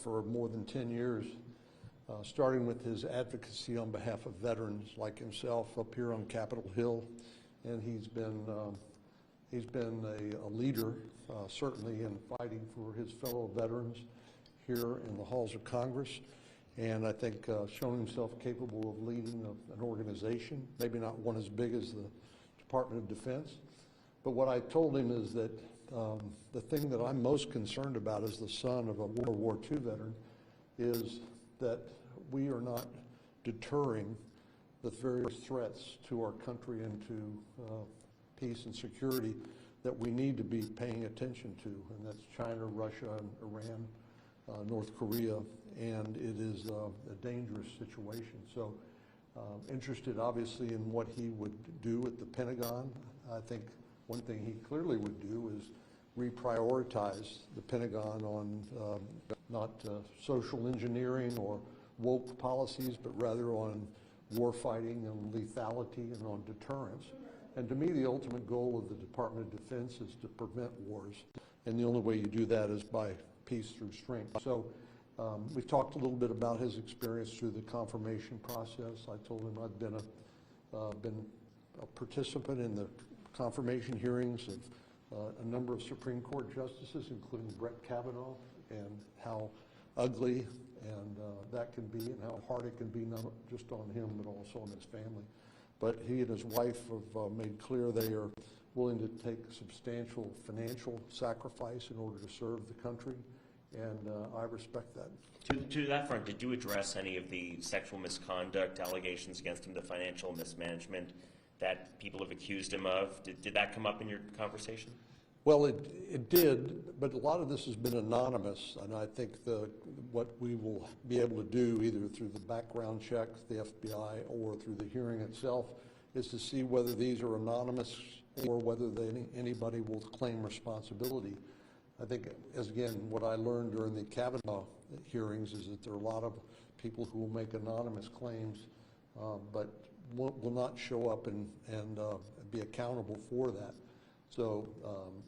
for more than 10 years, starting with his advocacy on behalf of veterans like himself up here on Capitol Hill, and he's been a leader, certainly in fighting for his fellow veterans here in the halls of Congress, and I think shown himself capable of leading an organization, maybe not one as big as the Department of Defense. But what I told him is that the thing that I'm most concerned about as the son of a World War II veteran is that we are not deterring the various threats to our country and to peace and security that we need to be paying attention to, and that's China, Russia, and Iran, North Korea, and it is a dangerous situation. So interested obviously in what he would do at the Pentagon. I think one thing he clearly would do is reprioritize the Pentagon on not social engineering or woke policies, but rather on war fighting and lethality and on deterrence. And to me, the ultimate goal of the Department of Defense is to prevent wars. And the only way you do that is by peace through strength. So we've talked a little bit about his experience through the confirmation process. I told him I'd been a participant in the confirmation hearings of a number of Supreme Court justices, including Brett Kavanaugh, and how ugly and that can be, and how hard it can be, not just on him, but also on his family. But he and his wife have made clear they are willing to take substantial financial sacrifice in order to serve the country, and I respect that. To that front, did you address any of the sexual misconduct allegations against him, the financial mismanagement that people have accused him of? Did that come up in your conversation? Well, it did, but a lot of this has been anonymous, and I think what we will be able to do, either through the background check, the FBI, or through the hearing itself, is to see whether these are anonymous or whether anybody will claim responsibility. I think, as again, what I learned during the Kavanaugh hearings is that there are a lot of people who will make anonymous claims, but will not show up and be accountable for that. So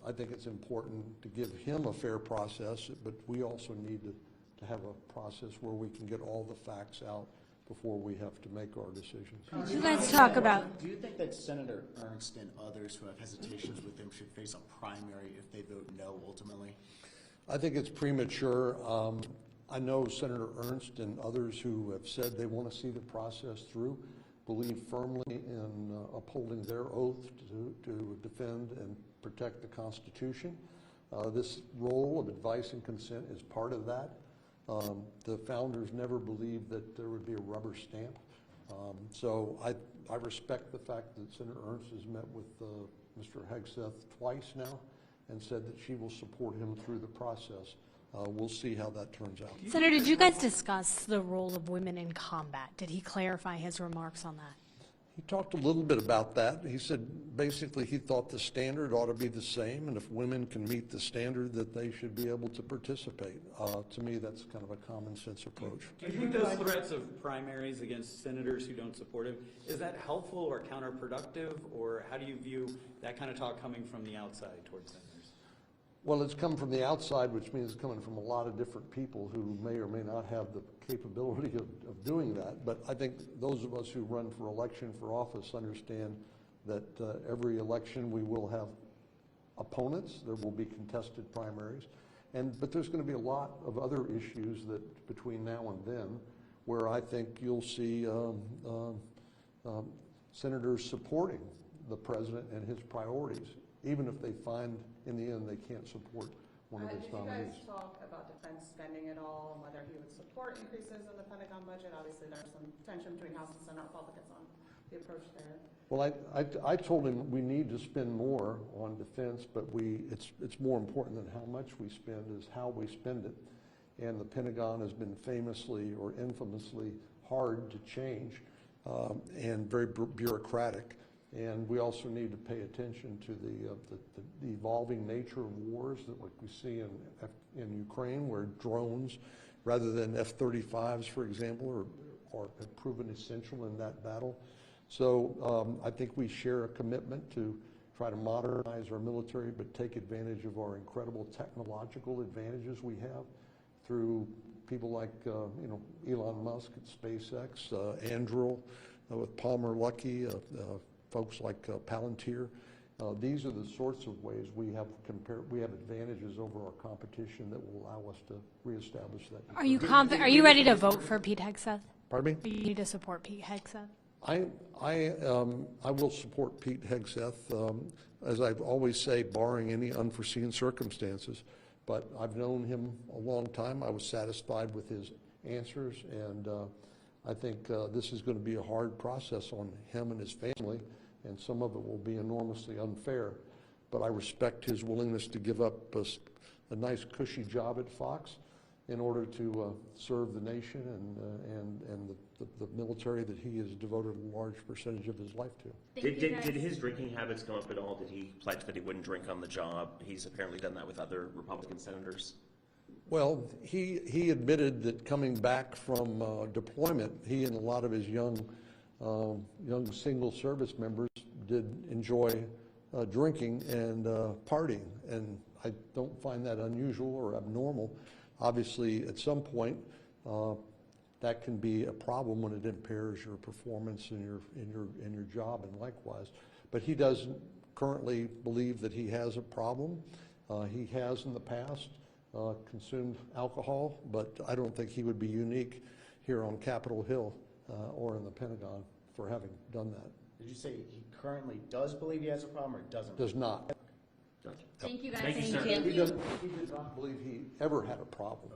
I think it's important to give him a fair process, but we also need to have a process where we can get all the facts out before we have to make our decisions. You guys talk about... Do you think that Senator Ernst and others who have hesitations with him should face a primary if they vote no ultimately? I think it's premature. I know Senator Ernst and others who have said they want to see the process through, believe firmly in upholding their oath to defend and protect the Constitution. This role of advice and consent is part of that. The founders never believed that there would be a rubber stamp. So I respect the fact that Senator Ernst has met with Mr. Hegseth twice now and said that she will support him through the process. We'll see how that turns out. Senator, did you guys discuss the role of women in combat? Did he clarify his remarks on that? He talked a little bit about that. He said basically he thought the standard ought to be the same, and if women can meet the standard, that they should be able to participate. To me, that's kind of a common sense approach. Do you think those threats of primaries against senators who don't support him, is that helpful or counterproductive, or how do you view that kind of talk coming from the outside towards senators? Well, it's come from the outside, which means it's coming from a lot of different people who may or may not have the capability of doing that. But I think those of us who run for election for office understand that every election we will have opponents. There will be contested primaries. But there's going to be a lot of other issues that between now and then where I think you'll see senators supporting the president and his priorities, even if they find in the end they can't support one of his nominees. Did you guys talk about defense spending at all and whether he would support increases in the Pentagon budget? Obviously there's some tension between House and Senate Republicans on the approach there. Well, I told him we need to spend more on defense, but it's more important than how much we spend is how we spend it. And the Pentagon has been famously or infamously hard to change and very bureaucratic. And we also need to pay attention to the evolving nature of wars that like we see in Ukraine, where drones, rather than F-35s, for example, have proven essential in that battle. So I think we share a commitment to try to modernize our military, but take advantage of our incredible technological advantages we have through people like, Elon Musk at SpaceX, Angelo with Palmer Luckey, folks like Palantir. These are the sorts of ways we have advantages over our competition that will allow us to reestablish that. Are you ready to vote for Pete Hegseth? Pardon me? Are you ready to support Pete Hegseth? I will support Pete Hegseth, as I've always say, barring any unforeseen circumstances. But I've known him a long time. I was satisfied with his answers, and I think this is going to be a hard process on him and his family, and some of it will be enormously unfair. But I respect his willingness to give up a nice cushy job at Fox in order to serve the nation and the military that he has devoted a large percentage of his life to. Did his drinking habits come up at all? Did he pledge that he wouldn't drink on the job? He's apparently done that with other Republican senators. Well, he admitted that coming back from deployment, he and a lot of his young single service members did enjoy drinking and partying, and I don't find that unusual or abnormal. Obviously, at some point, that can be a problem when it impairs your performance in your job, and likewise. But he doesn't currently believe that he has a problem. He has in the past consumed alcohol, but I don't think he would be unique here on Capitol Hill or in the Pentagon for having done that. Did you say he currently does believe he has a problem or doesn't? Does not. Gotcha. Thank you, guys. Thank you, sir. He did not believe he ever had a problem.